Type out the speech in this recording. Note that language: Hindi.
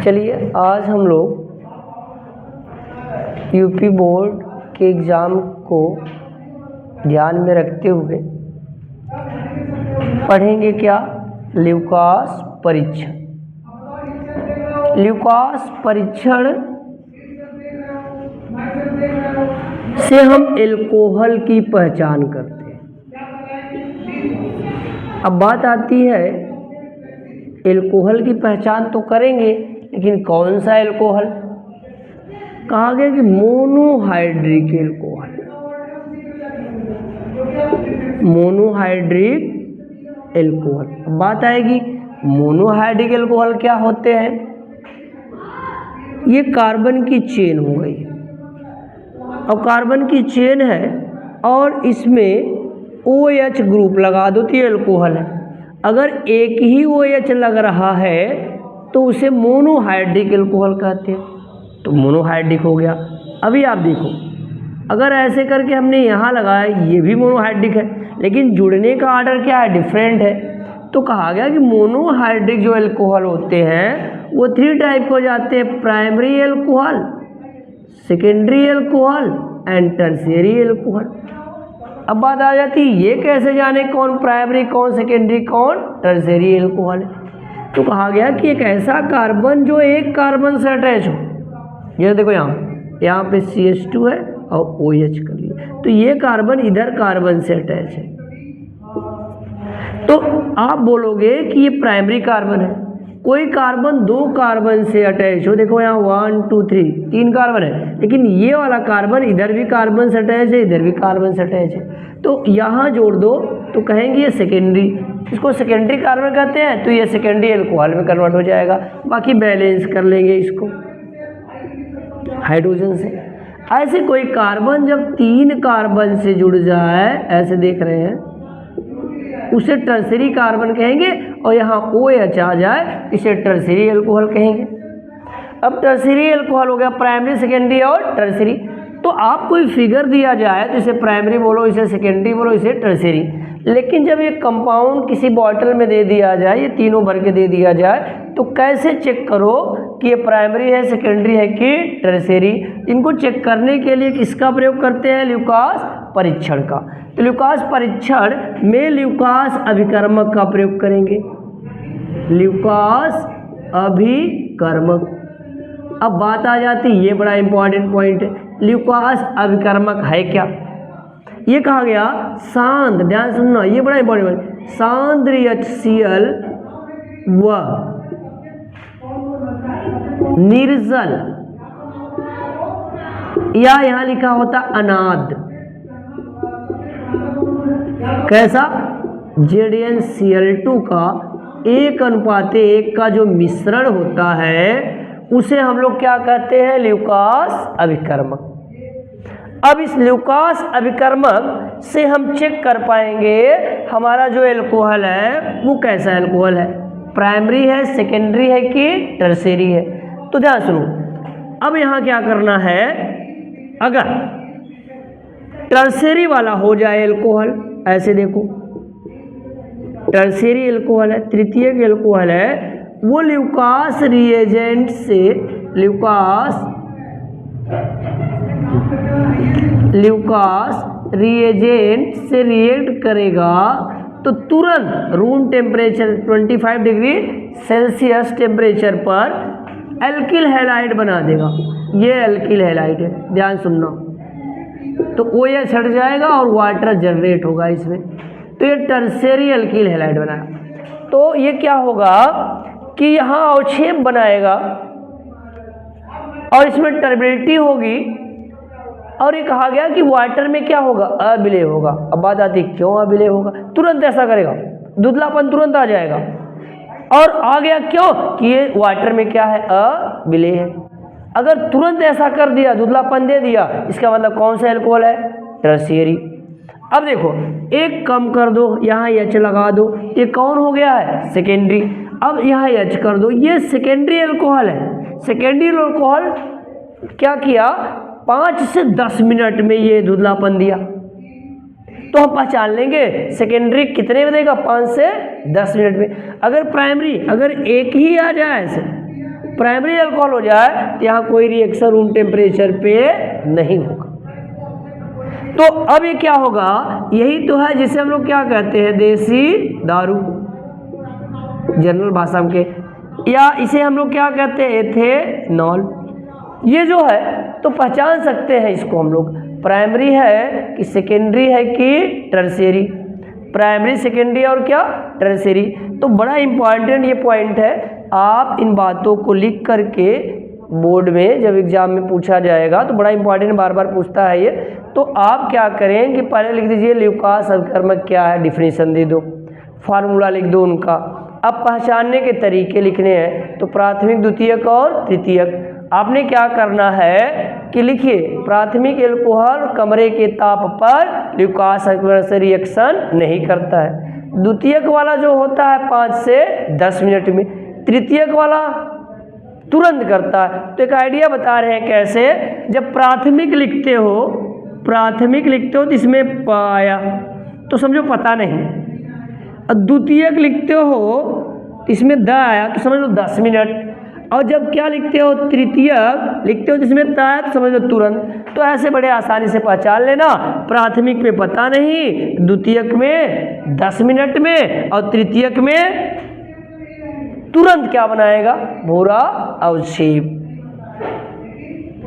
चलिए आज हम लोग यूपी बोर्ड के एग्ज़ाम को ध्यान में रखते हुए पढ़ेंगे क्या, ल्यूकास परीक्षण। ल्यूकास परीक्षण से हम एल्कोहल की पहचान करते हैं। अब बात आती है एल्कोहल की पहचान तो करेंगे, लेकिन कौन सा एल्कोहल? कहा गया कि मोनोहाइड्रिक एल्कोहल। Monohydric alcohol. अब बात आएगी मोनोहाइड्रिक एल्कोहल क्या होते हैं। ये कार्बन की चेन हो गई, और कार्बन की चेन है और इसमें OH ग्रुप लगा दो तो ये एल्कोहल है। अगर एक ही OH लग रहा है तो उसे मोनोहाइड्रिक एल्कोहल कहते हैं। तो मोनोहाइड्रिक हो गया। अभी आप देखो, अगर ऐसे करके हमने यहाँ लगाया, ये भी मोनोहाइड्रिक है, लेकिन जुड़ने का आर्डर क्या है, डिफरेंट है। तो कहा गया कि मोनोहाइड्रिक जो एल्कोहल होते हैं वो 3 टाइप हो जाते हैं, primary alcohol, secondary alcohol and tertiary alcohol. अब बात आ जाती है ये कैसे जाने कौन प्राइमरी, कौन सेकेंडरी, कौन टर्शियरी एल्कोहल है। तो कहा गया कि एक ऐसा कार्बन जो एक कार्बन से अटैच हो। ये देखो यहाँ पे CH2 है और OH कर लिया, तो ये कार्बन इधर कार्बन से अटैच है। तो आप बोलोगे कि ये प्राइमरी कार्बन है। कोई कार्बन 2 कार्बन से अटैच हो, देखो यहाँ 1 2 3 कार्बन है, लेकिन ये वाला कार्बन इधर भी कार्बन से अटैच है, इधर भी कार्बन से अटैच है, तो यहाँ जोड़ दो तो कहेंगे ये सेकेंडरी। इसको सेकेंडरी कार्बन कहते हैं, तो ये सेकेंडरी एल्कोहल में कन्वर्ट हो जाएगा। बाकी बैलेंस कर लेंगे इसको हाइड्रोजन से। ऐसे कोई कार्बन जब 3 कार्बन से जुड़ जाए, ऐसे देख रहे हैं, उसे टर्शियरी कार्बन कहेंगे, और यहाँ OH आ जाए इसे टर्शियरी एल्कोहल कहेंगे। अब टर्शियरी एल्कोहल हो गया प्राइमरी, सेकेंडरी और टर्शियरी। तो आप कोई फिगर दिया जाए तो इसे प्राइमरी बोलो, इसे सेकेंडरी बोलो, इसे टर्शियरी। लेकिन जब ये कंपाउंड किसी बॉटल में दे दिया जाए, ये तीनों भर के दे दिया जाए, तो कैसे चेक करो कि ये प्राइमरी है, सेकेंडरी है कि टर्शियरी? इनको चेक करने के लिए किसका प्रयोग करते हैं? ल्यूकास परीक्षण का। तो ल्यूकास परीक्षण में ल्यूकास अभिकर्मक का प्रयोग करेंगे। ल्यूकास अभिकर्मक। अब बात आ जाती है, ये बड़ा इंपॉर्टेंट पॉइंट है, ल्यूकास अभिकर्मक है क्या? ये कहा गया सांद्र, ध्यान सुनना, ये बड़ा इंपॉर्टेंट पॉइंट, सांद्र HCl व निर्जल, या यहां लिखा होता अनाद, कैसा? ZnCl2 का 1:1 का जो मिश्रण होता है उसे हम लोग क्या कहते हैं? ल्यूकास अभिकर्मक। अब इस ल्यूकास अभिकर्मक से हम चेक कर पाएंगे हमारा जो एल्कोहल है वो कैसा एल्कोहल है, प्राइमरी है, सेकेंडरी है कि टर्शियरी है। तो ध्यान सुनो, अब यहाँ क्या करना है, अगर टर्शियरी वाला हो जाए एल्कोहल, ऐसे देखो टर्शियरी एल्कोहल है, तृतीयक एल्कोहल है, वो ल्यूकास रिएजेंट से रिएक्ट करेगा तो तुरंत room temperature 25 degree Celsius temperature पर एल्किल हैलाइड बना देगा। ये एल्किल हैलाइड है, ध्यान सुनना। तो OH हट जाएगा और वाटर जनरेट होगा इसमें, तो ये टर्शियरी एल्किल हैलाइड बनाया। तो ये क्या होगा कि यहाँ अवक्षेप बनाएगा और इसमें टर्बिलिटी होगी, और ये कहा गया कि वाटर में क्या होगा, अविलय होगा। अब बात आती है क्यों अविलय होगा? तुरंत ऐसा करेगा, धुंधलापन तुरंत आ जाएगा, और आ गया क्यों कि ये वाटर में क्या है, अविलय है। अगर तुरंत ऐसा कर दिया, धुंधलापन दे दिया, इसका मतलब कौन सा एल्कोहल है? टर्शियरी। अब देखो एक कम कर दो, यहाँ H लगा दो, ये कौन हो गया है? सेकेंडरी। अब यहाँ H कर दो, ये सेकेंडरी एल्कोहल है। सेकेंडरी एल्कोहल क्या किया, 5 से 10 मिनट में ये धुंधलापन दिया, तो हम पहचान लेंगे सेकेंडरी कितने में देगा, 5 से 10 मिनट में। अगर प्राइमरी अगर एक ही आ जाए ऐसे, प्राइमरी अल्कोहल हो जाए तो यहाँ कोई रिएक्शन रूम टेम्परेचर पे नहीं होगा। तो अब ये क्या होगा, यही तो है जिसे हम लोग क्या कहते हैं, देसी दारू जनरल भाषा में, या इसे हम लोग क्या कहते हैं, एथेनॉल। ये जो है तो पहचान सकते हैं इसको हम लोग, प्राइमरी है कि सेकेंडरी है कि टर्शियरी, प्राइमरी सेकेंडरी और क्या टर्शियरी। तो बड़ा इंपॉर्टेंट ये पॉइंट है, आप इन बातों को लिख करके बोर्ड में जब एग्जाम में पूछा जाएगा तो बड़ा इंपॉर्टेंट, बार बार पूछता है ये। तो आप क्या करें कि पहले लिख दीजिए ल्यूकास अवकर्मक क्या है, डिफिनीशन दे दो, फार्मूला लिख दो उनका। अब पहचानने के तरीके लिखने हैं, तो प्राथमिक, द्वितीयक और तृतीयक। आपने क्या करना है कि लिखिए, प्राथमिक एल्कोहल कमरे के ताप पर ल्यूकास अवकर्मक से रिएक्शन नहीं करता है। द्वितीयक वाला जो होता है 5 से 10 मिनट में, तृतीयक वाला तुरंत करता है। तो एक आइडिया बता रहे हैं कैसे, जब प्राथमिक लिखते हो तो इसमें पाया तो समझो पता नहीं, और द्वितीयक लिखते हो इसमें द आया तो समझ लो 10 मिनट, और जब क्या लिखते हो, तृतीयक लिखते हो जिसमें ता है तो समझ लो तुरंत। तो ऐसे बड़े आसानी से पहचान लेना, प्राथमिक में पता नहीं, द्वितीयक में 10 मिनट में, और तृतीयक में तुरंत क्या बनाएगा, भूरा अवक्षेप।